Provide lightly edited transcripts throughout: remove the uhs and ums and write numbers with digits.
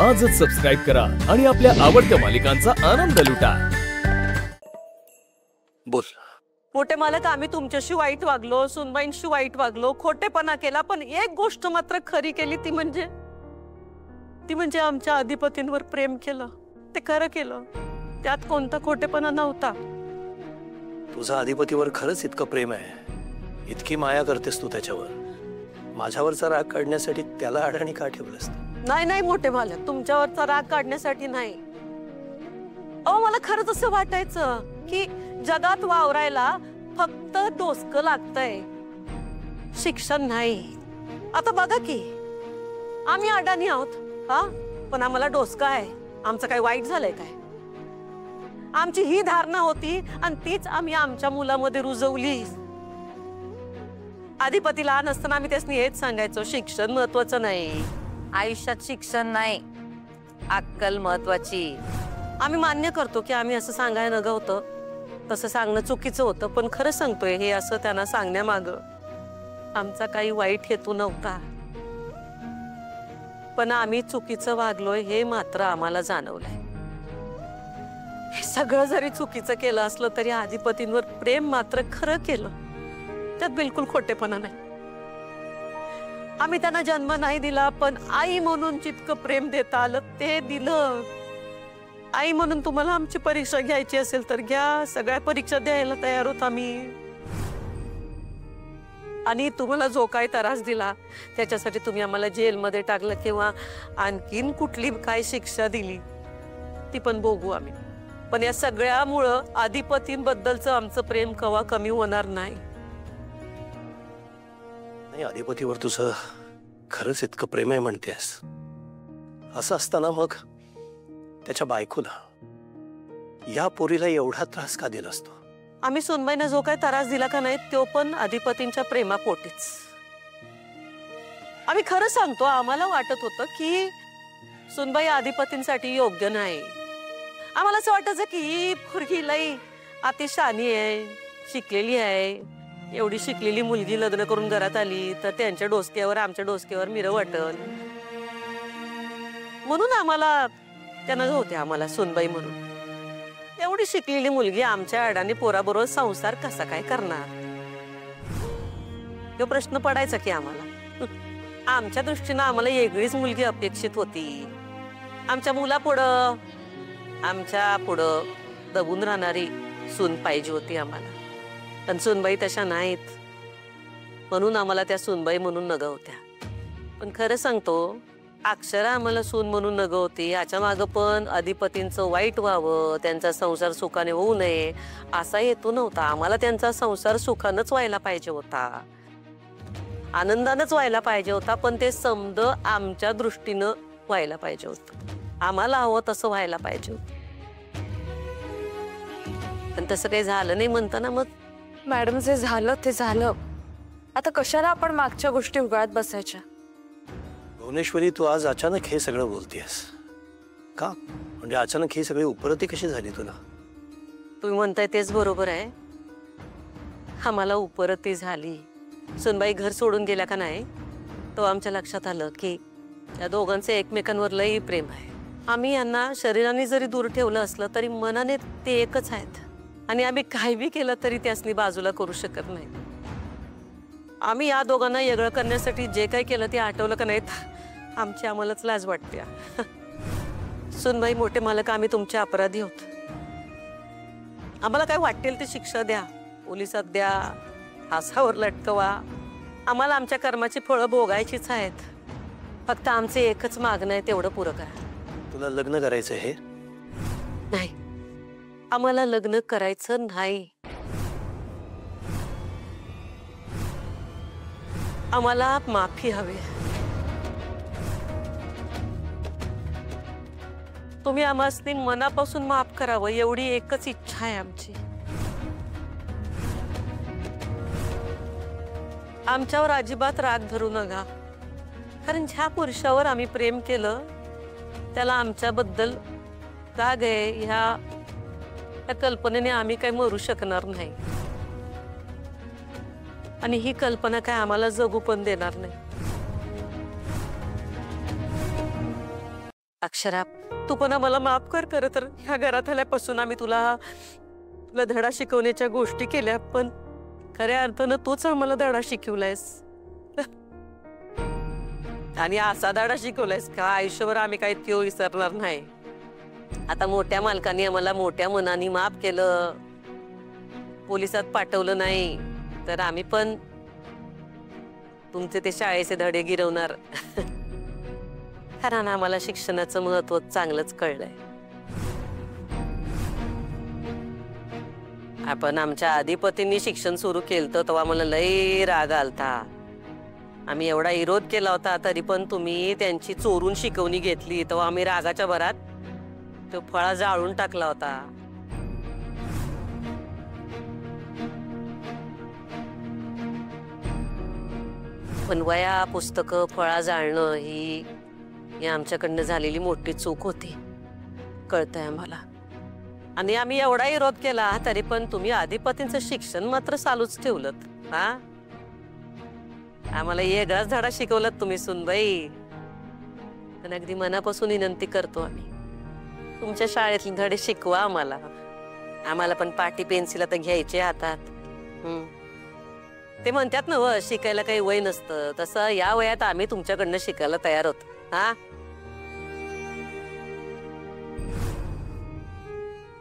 आजच सबस्क्राइब करा आणि आपल्या आवडत्या मालिकांचा आनंद लुटा। बोल। मोठे मालक, आम्ही तुमच्याशी वाईट वागलो, सुनबाईंशी वाईट वागलो, खोटेपणा केला, पण एक गोष्ट मात्र खरी केली, ती म्हणजे आमच्या अधिपतींवर प्रेम केलं, ते खरं केलं, त्यात कोणता खोटेपणा नव्हता। तुझा अधिपतीवर खरंच इतकं प्रेम आहे, इतकी माया करतेस तू त्याच्यावर, माझ्यावरचा राग काढण्यासाठी त्याला अडाणी का ठेवलंस? नाही नाही मोठे मालक, तुमच्यावरचा राग काढण्यासाठी नाही। अहो, मला खरंच असं वाटायचं की जगात वावरायला फक्त डोसकं लागतंय, शिक्षण नाही। आता बघा की आम्ही अडाणी आहोत, हा, पण आम्हाला डोसकं आहे, आमचं काही वाईट झालंय काय? आमची ही धारणा होती आणि तीच आम्ही आमच्या मुलामध्ये रुजवली। अधिपती लहान असताना आम्ही त्यासनी हेच सांगायचो, शिक्षण महत्वाचं नाही, आयुष्यात शिक्षण नाही, अक्कल महत्वाची। आम्ही मान्य करतो की आम्ही असं सांगायला नग होतं, तसं सांगणं चुकीचं होतं, पण खरं सांगतोय, हे असं त्यांना सांगण्यामागं आमचा काही वाईट हेतू नव्हता, पण आम्ही चुकीचं वागलोय हे मात्र आम्हाला जाणवलंय। हे सगळं जरी चुकीचं केलं असलं तरी अधिपतींवर प्रेम मात्र खरं केलं, त्यात बिलकुल खोटेपणा नाही। आम्ही त्यांना जन्म नाही दिला, पण आई म्हणून जितकं प्रेम देता आलं ते दिलं। आई म्हणून तुम्हाला आमची परीक्षा घ्यायची असेल तर घ्या, सगळ्या परीक्षा द्यायला तयार होत आम्ही। आणि तुम्हाला जो काही त्रास दिला त्याच्यासाठी तुम्ही आम्हाला जेलमध्ये टाकलं किंवा आणखीन कुठली काय शिक्षा दिली ती पण भोगू आम्ही, पण या सगळ्यामुळं अधिपतींबद्दलचं आमचं प्रेम कवा कमी होणार नाही। नाही, अधिपतीवर तुझं खरंच इतकं प्रेम आहे म्हणतेस, असं असताना मग त्याच्या बायकोला, या पोरीला एवढा त्रास का दिला असतो? आम्ही सुनबाईंना जो काही त्रास दिला का नाही तो पण अधिपतींच्या प्रेमापोटीच। आम्ही खरं सांगतो, आम्हाला वाटत होतं की सुनबाई अधिपतींसाठी योग्य नाही। आम्हाला असं वाटायचं की ही पोरगी लई अतिशहाणी आहे, शिकलेली आहे, एवढी शिकलेली मुलगी लग्न करून घरात आली तर त्यांच्या डोसक्यावर आमच्या डोसक्यावर मिरं वाटल, म्हणून आम्हाला त्यांना होते आम्हाला सुनबाई म्हणून। एवढी शिकलेली मुलगी आमच्या अडाणी पोराबरोबर संसार कसा काय करणार, तो प्रश्न पडायचा की आम्हाला। आमच्या दृष्टीनं आम्हाला वेगळीच मुलगी अपेक्षित होती, आमच्या मुलापुढं आमच्या पुढं दबून राहणारी सून पाहिजे होती आम्हाला, पण सुनबाई तशा नाहीत, म्हणून आम्हाला त्या सुनबाई म्हणून नग होत्या। पण खरं सांगतो, अक्षरा आम्हाला सून म्हणून नग होती, याच्या मागं पण अधिपतींचं वाईट व्हावं, त्यांचा संसार सुखाने होऊ नये असा हेतू नव्हता। आम्हाला त्यांचा संसार सुखानंच व्हायला पाहिजे होता, आनंदानंच व्हायला पाहिजे होता, पण ते समद आमच्या दृष्टीनं व्हायला पाहिजे होतं, आम्हाला हवं तसं व्हायला पाहिजे होतं, पण तसं काही झालं नाही म्हणताना मग मॅडम, जे झालं ते झालं, आता कशाला आपण मागच्या गोष्टी उगाळत बसायच्या? भुवनेश्वरी, तू आज अचानक हे सगळं बोलतेस का? म्हणजे अचानक ही सगळी उपरती कशी झाली तुला? तुम्ही म्हणताय तेच बरोबर आहे, आम्हाला उपरती झाली। सुनबाई घर सोडून गेल्या का नाही तो आमच्या लक्षात आलं की या दोघांचे एकमेकांवर लई प्रेम आहे। आम्ही यांना शरीराने जरी दूर ठेवलं असलं तरी मनाने ते एकच आहेत, आणि आम्ही काही बी केलं तरी त्यासनी बाजूला करू शकत नाही। आम्ही या दोघांना वेगळं करण्यासाठी जे काही केलं ते आठवलं का नाहीत आमची आम्हालाच लाज वाटते। सुनबाई, मोठे मालक, आम्ही तुमचे अपराधी होत, आम्हाला काय वाटेल ते शिक्षा द्या, पोलिसात द्या, फासावर लटकवा, आम्हाला आमच्या कर्माची फळं भोगायचीच आहेत, फक्त आमचे एकच मागणं आहे, तेवढं पुरं करा। तुला लग्न करायचं हे? नाही, आम्हाला लग्न करायचं नाही, आम्हाला माफी हवी। तुम्ही आम्हासनी मनापासून माफ करावं एवढी एकच इच्छा आहे आमची। आमच्यावर अजिबात राग धरू नका, कारण ज्या पुरुषावर आम्ही प्रेम केलं त्याला आमच्याबद्दल राग आहे ह्या कल्पनेने आम्ही काही मरू शकणार नाही, आणि ही कल्पना काय आम्हाला जगू पण देणार नाही। अक्षरा, तू पण आम्हाला माफ कर. खरं तर ह्या घरात आल्यापासून आम्ही तुला धडा शिकवण्याच्या गोष्टी केल्या, पण खऱ्या अर्थानं तूच आम्हाला धडा शिकवलायस. आणि असा धडा शिकवलायस का आयुष्यभर आम्ही काही त्यो विसरणार नाही. आता मोठ्या मालकांनी आम्हाला मोठ्या मनाने माफ केलं, पोलिसात पाठवलं नाही, तर आम्ही पण तुमचे ते शाळेचे धडे गिरवणार. कारण आम्हाला शिक्षणाचं महत्व चांगलंच कळलंय. आपण आमच्या आधीपतींनी शिक्षण सुरू केलं तेव्हा मला लय राग आलता. आम्ही एवढा विरोध केला होता, तरी पण तुम्ही त्यांची चोरून शिकवणी घेतली, तेव्हा आम्ही रागाच्या भरात तो फळा जाळून टाकला होता. पण वया पुस्तकं फळा जाळणं ही आमच्याकडनं झालेली मोठी चूक होती, कळतंय आम्हाला. आणि आम्ही एवढा विरोध केला तरी पण तुम्ही आधीपतींचं शिक्षण मात्र चालूच ठेवलं. हा, आम्हाला वेगळाच धडा शिकवलात तुम्ही सुनबाई. पण अगदी मनापासून विनंती करतो आम्ही, तुमच्या शाळेतले धडे शिकवा आम्हाला. आम्हाला पण पाटी पेन्सिल आता घ्यायचे हातात. ते म्हणतात ना, शिकायला काही वय नसतं, तसं या वयात आम्ही तुमच्याकडनं शिकायला तयार होतो. हा,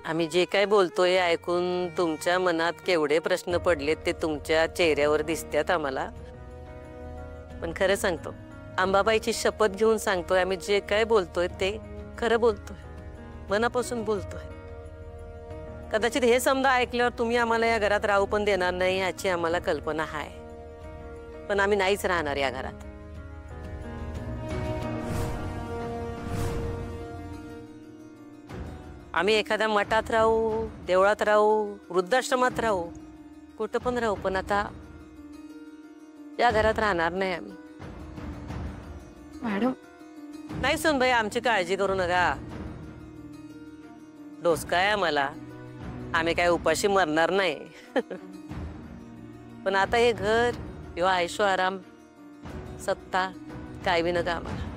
आम्ही जे काय बोलतोय ऐकून तुमच्या मनात केवढे प्रश्न पडलेत ते तुमच्या चेहऱ्यावर दिसतात आम्हाला. पण खरं सांगतो, अंबाबाईची शपथ घेऊन सांगतोय, आम्ही जे काय बोलतोय ते खरं बोलतोय, मनापासून बोलतोय. कदाचित हे समजा ऐकल्यावर तुम्ही आम्हाला या घरात राहू पण देणार नाही याची आम्हाला कल्पना आहे, पण आम्ही नाहीच राहणार या घरात. आम्ही एखाद्या मठात राहू, देवळात राहू, वृद्धाश्रमात राहू, कुठं पण राहू, पण आता या घरात राहणार नाही आम्ही. मॅडम, नाही सुनबाई, आमची काळजी करू नका. डोसका आहे आम्हाला, आम्ही काय उपाशी मरणार नाही. पण आता हे घर, किंवा ऐशो आराम, सत्ता काय बी नका आम्हाला.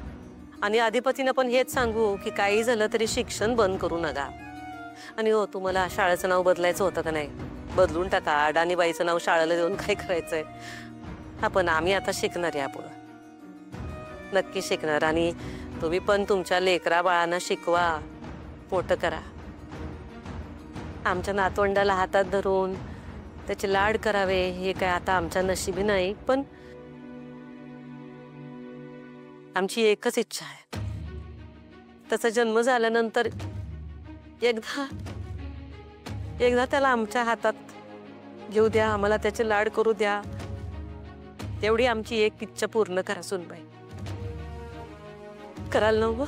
आणि अधिपतीनं पण हेच सांगू की काही झालं तरी शिक्षण बंद करू नका. आणि हो, तुम्हाला शाळेचं नाव बदलायचं होतं का नाही, बदलून टाका. अडाणीबाईचं नाव शाळेला देऊन काय करायचंय. हा, पण आम्ही आता शिकणार, यापुढं नक्की शिकणार. आणि तुम्ही पण तुमच्या लेकरा बाळांना शिकवा, मोठं करा. आमच्या नातवंडाला हातात धरून त्याचे लाड करावे हे काय आता आमच्या नशिबी नाही, पण आमची एकच इच्छा आहे, त्याचा जन्म झाल्यानंतर एकदा त्याला आमच्या हातात घेऊ द्या, आम्हाला त्याचे लाड करू द्या. तेवढी आमची एक इच्छा पूर्ण करा सुनबाई. कराल ना?